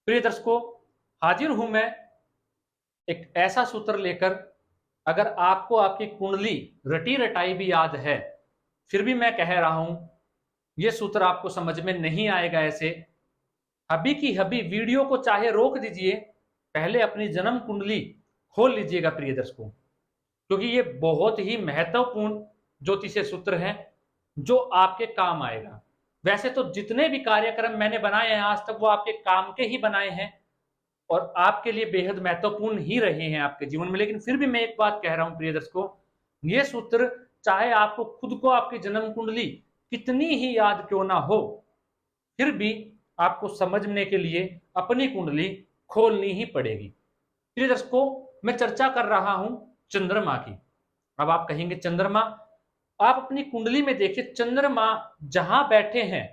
प्रिय दर्शकों, हाजिर हूं मैं एक ऐसा सूत्र लेकर। अगर आपको आपकी कुंडली रटी रटाई भी याद है, फिर भी मैं कह रहा हूं यह सूत्र आपको समझ में नहीं आएगा। ऐसे अभी की अभी वीडियो को चाहे रोक दीजिए, पहले अपनी जन्म कुंडली खोल लीजिएगा प्रिय दर्शकों, क्योंकि ये बहुत ही महत्वपूर्ण ज्योतिषीय सूत्र है जो आपके काम आएगा। वैसे तो जितने भी कार्यक्रम मैंने बनाए हैं आज तक, वो आपके काम के ही बनाए हैं और आपके लिए बेहद महत्वपूर्ण ही रहे हैं आपके जीवन में। लेकिन फिर भी मैं एक बात कह रहा हूं प्रिय दर्शकों, ये सूत्र चाहे आपको खुद को आपकी जन्म कुंडली कितनी ही याद क्यों ना हो, फिर भी आपको समझने के लिए अपनी कुंडली खोलनी ही पड़ेगी। प्रिय दर्शकों, मैं चर्चा कर रहा हूं चंद्रमा की। अब आप कहेंगे चंद्रमा, आप अपनी कुंडली में देखिए चंद्रमा जहां बैठे हैं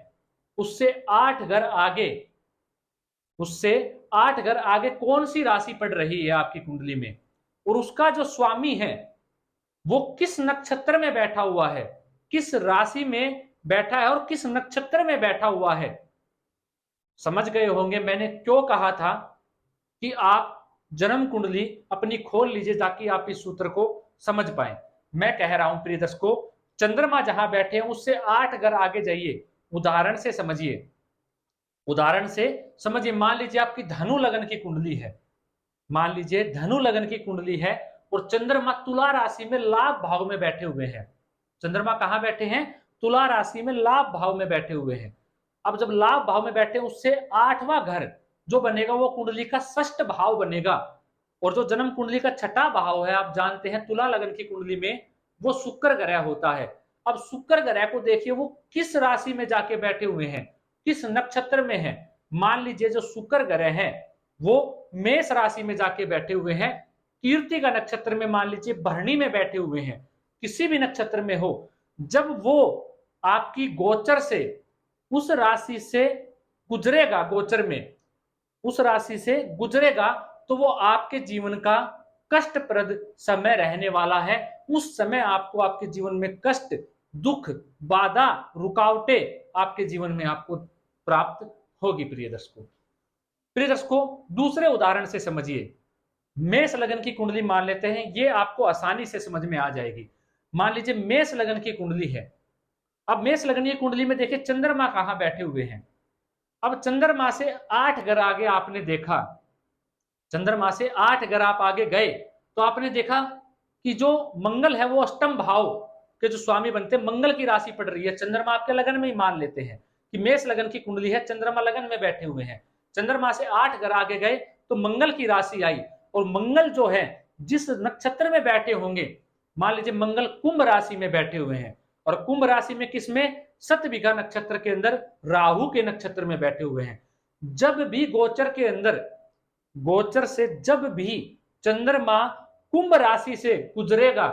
उससे 8 घर आगे कौन सी राशि पड़ रही है आपकी कुंडली में, और उसका जो स्वामी है वो किस नक्षत्र में बैठा हुआ है, किस राशि में बैठा है और किस नक्षत्र में बैठा हुआ है। समझ गए होंगे मैंने क्यों कहा था कि आप जन्म कुंडली अपनी खोल लीजिए ताकि आप इस सूत्र को समझ पाए। मैं कह रहा हूं प्रिय दर्शकों, चंद्रमा जहां बैठे हैं उससे 8 घर आगे जाइए। उदाहरण से समझिए, मान लीजिए आपकी धनु लगन की कुंडली है। मान लीजिए धनु लगन की कुंडली है और चंद्रमा तुला राशि में लाभ भाव में बैठे हुए हैं। चंद्रमा कहां बैठे हैं? तुला राशि में लाभ भाव में बैठे हुए हैं। अब जब लाभ भाव में बैठे, उससे 8वां घर जो बनेगा वो कुंडली का षष्ठ भाव बनेगा। और जो जन्म कुंडली का छठा भाव है, आप जानते हैं तुला लगन की कुंडली में वो शुक्र ग्रह होता है। अब शुक्र ग्रह को देखिए वो किस राशि में जाके बैठे हुए हैं, किस नक्षत्र में है। मान लीजिए जो शुक्र ग्रह है वो मेष राशि में जाके बैठे हुए हैं, कीर्ति का नक्षत्र में, मान लीजिए भरणी में बैठे हुए हैं, किसी भी नक्षत्र में हो। जब वो आपकी गोचर से उस राशि से गुजरेगा, गोचर में उस राशि से गुजरेगा, तो वो आपके जीवन का कष्टप्रद समय रहने वाला है। उस समय आपको आपके जीवन में कष्ट, दुख, बाधा, रुकावटें आपके जीवन में आपको प्राप्त होगी। प्रिय दर्शकों, दूसरे उदाहरण से समझिए। मेष लगन की कुंडली मान लेते हैं, ये आपको आसानी से समझ में आ जाएगी। मान लीजिए मेष लगन की कुंडली है। अब मेष लगन की कुंडली में देखिए चंद्रमा कहां बैठे हुए हैं। अब चंद्रमा से 8 घर आगे आपने देखा, चंद्रमा से 8 घर आप आगे गए तो आपने देखा कि जो मंगल है वो अष्टम भाव के जो स्वामी बनते हैं, मंगल की राशि पड़ रही है। चंद्रमा आपके लगन में ही मान लेते हैं कि मेष लगन की कुंडली है, चंद्रमा लगन में बैठे हुए हैं। चंद्रमा से 8 घर आगे गए तो मंगल की राशि आई, और मंगल जो है जिस नक्षत्र में बैठे होंगे, मान लीजिए मंगल कुंभ राशि में बैठे हुए हैं, और कुंभ राशि में किसमें? सतभिगा नक्षत्र के अंदर राहु के नक्षत्र में बैठे हुए हैं। जब भी गोचर के अंदर, गोचर से जब भी चंद्रमा कुंभ राशि से गुजरेगा,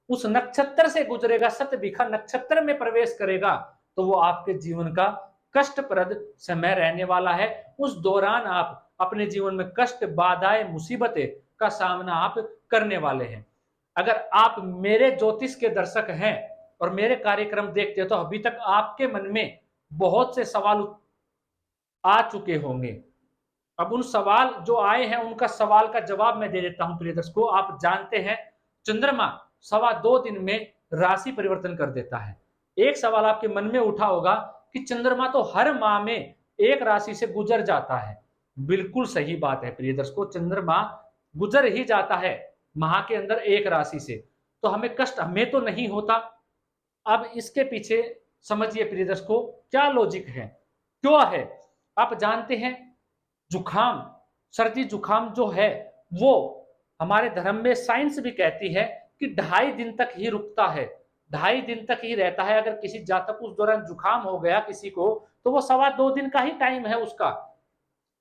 उस नक्षत्र से गुजरेगा, सतभिखा नक्षत्र में प्रवेश करेगा, तो वो आपके जीवन का कष्टप्रद समय रहने वाला है। उस दौरान आप अपने जीवन में कष्ट, बाधाएं, मुसीबतें का सामना आप करने वाले हैं। अगर आप मेरे ज्योतिष के दर्शक हैं और मेरे कार्यक्रम देखते हो तो अभी तक आपके मन में बहुत से सवाल आ चुके होंगे। अब उन सवाल जो आए हैं उनका सवाल का जवाब मैं दे देता हूं प्रिय दर्शकों। आप जानते हैं चंद्रमा 2.25 दिन में राशि परिवर्तन कर देता है। एक सवाल आपके मन में उठा होगा कि चंद्रमा तो हर माह में एक राशि से गुजर जाता है। बिल्कुल सही बात है प्रिय दर्शकों, चंद्रमा गुजर ही जाता है माह के अंदर एक राशि से, तो हमें कष्ट हमें तो नहीं होता। अब इसके पीछे समझिए प्रिय दर्शकों क्या लॉजिक है, क्यों है। आप जानते हैं जुखाम, सर्दी जुखाम जो है वो हमारे धर्म में साइंस भी कहती है कि 2.5 दिन तक ही रुकता है, 2.5 दिन तक ही रहता है। अगर किसी जातक उस दौरान जुखाम हो गया किसी को, तो वो 2.25 दिन का ही टाइम है उसका।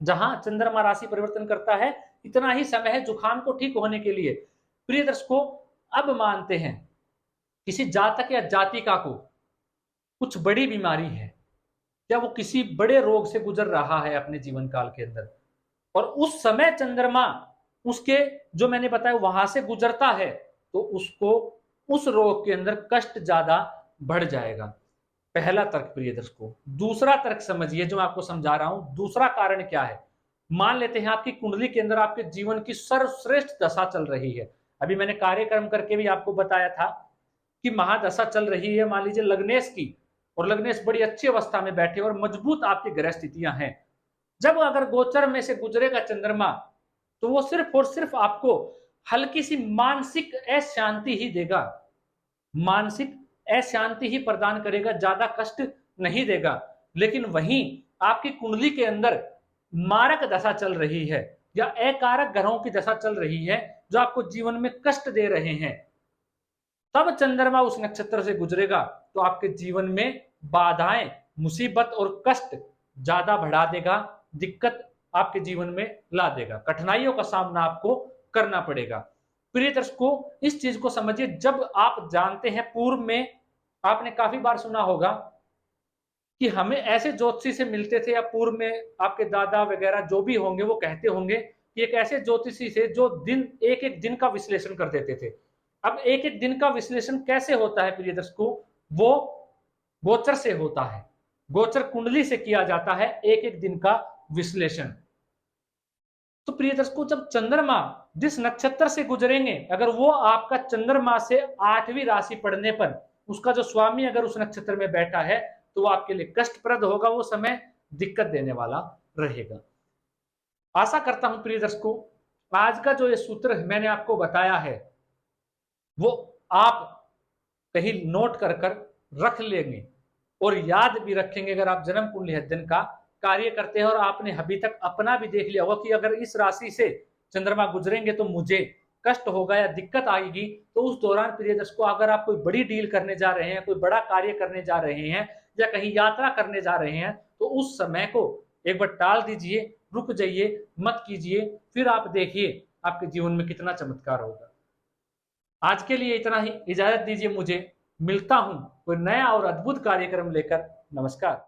जहां चंद्रमा राशि परिवर्तन करता है इतना ही समय है जुखाम को ठीक होने के लिए। प्रिय दर्शकों, अब मानते हैं किसी जातक या जातिका को कुछ बड़ी बीमारी है, या वो किसी बड़े रोग से गुजर रहा है अपने जीवन काल के अंदर, और उस समय चंद्रमा उसके जो मैंने बताया वहां से गुजरता है, तो उसको उस रोग के अंदर कष्ट ज्यादा बढ़ जाएगा। पहला तर्क प्रिय दर्शकों। दूसरा तर्क समझिए जो मैं आपको समझा रहा हूं, दूसरा कारण क्या है। मान लेते हैं आपकी कुंडली के अंदर आपके जीवन की सर्वश्रेष्ठ दशा चल रही है। अभी मैंने कार्यक्रम करके भी आपको बताया था कि महादशा चल रही है, मान लीजिए लग्नेश की, और लग्नेश बड़ी अच्छी अवस्था में बैठे और मजबूत आपकी ग्रह स्थितियां हैं। जब अगर गोचर में से गुजरेगा चंद्रमा, तो वो सिर्फ और सिर्फ आपको हल्की सी मानसिक अशांति ही देगा, मानसिक अशांति ही प्रदान करेगा, ज्यादा कष्ट नहीं देगा। लेकिन वहीं आपकी कुंडली के अंदर मारक दशा चल रही है या अकारक ग्रहों की दशा चल रही है जो आपको जीवन में कष्ट दे रहे हैं, तब चंद्रमा उस नक्षत्र से गुजरेगा तो आपके जीवन में बाधाएं, मुसीबत और कष्ट ज्यादा बढ़ा देगा, दिक्कत आपके जीवन में ला देगा, कठिनाइयों का सामना आपको करना पड़ेगा। प्रिय दर्शकों, इस चीज को समझिए, जब आप जानते हैं, पूर्व में आपने काफी बार सुना होगा कि हमें ऐसे ज्योतिषी से मिलते थे, या पूर्व में आपके दादा वगैरह जो भी होंगे वो कहते होंगे कि एक ऐसे ज्योतिषी से जो दिन एक एक दिन का विश्लेषण कर देते थे। अब एक एक दिन का विश्लेषण कैसे होता है प्रिय दर्शकों? वो गोचर से होता है, गोचर कुंडली से किया जाता है एक एक दिन का विश्लेषण। तो प्रिय दर्शकों, जब चंद्रमा जिस नक्षत्र से गुजरेंगे, अगर वो आपका चंद्रमा से 8वीं राशि पड़ने पर उसका जो स्वामी अगर उस नक्षत्र में बैठा है, तो वो आपके लिए कष्टप्रद होगा, वो समय दिक्कत देने वाला रहेगा। आशा करता हूं प्रिय दर्शकों, आज का जो ये सूत्र मैंने आपको बताया है वो आप कहीं नोट कर कर रख लेंगे और याद भी रखेंगे। अगर आप जन्म कुंडली अध्ययन का कार्य करते हैं और आपने अभी तक अपना भी देख लिया होगा कि अगर इस राशि से चंद्रमा गुजरेंगे तो मुझे कष्ट होगा या दिक्कत आएगी, तो उस दौरान प्रिय दर्शकों, अगर आप कोई बड़ी डील करने जा रहे हैं, कोई बड़ा कार्य करने जा रहे हैं या कहीं यात्रा करने जा रहे हैं, तो उस समय को एक बार टाल दीजिए, रुक जाइए, मत कीजिए, फिर आप देखिए आपके जीवन में कितना चमत्कार होगा। आज के लिए इतना ही, इजाजत दीजिए मुझे, मिलता हूं कोई नया और अद्भुत कार्यक्रम लेकर। नमस्कार।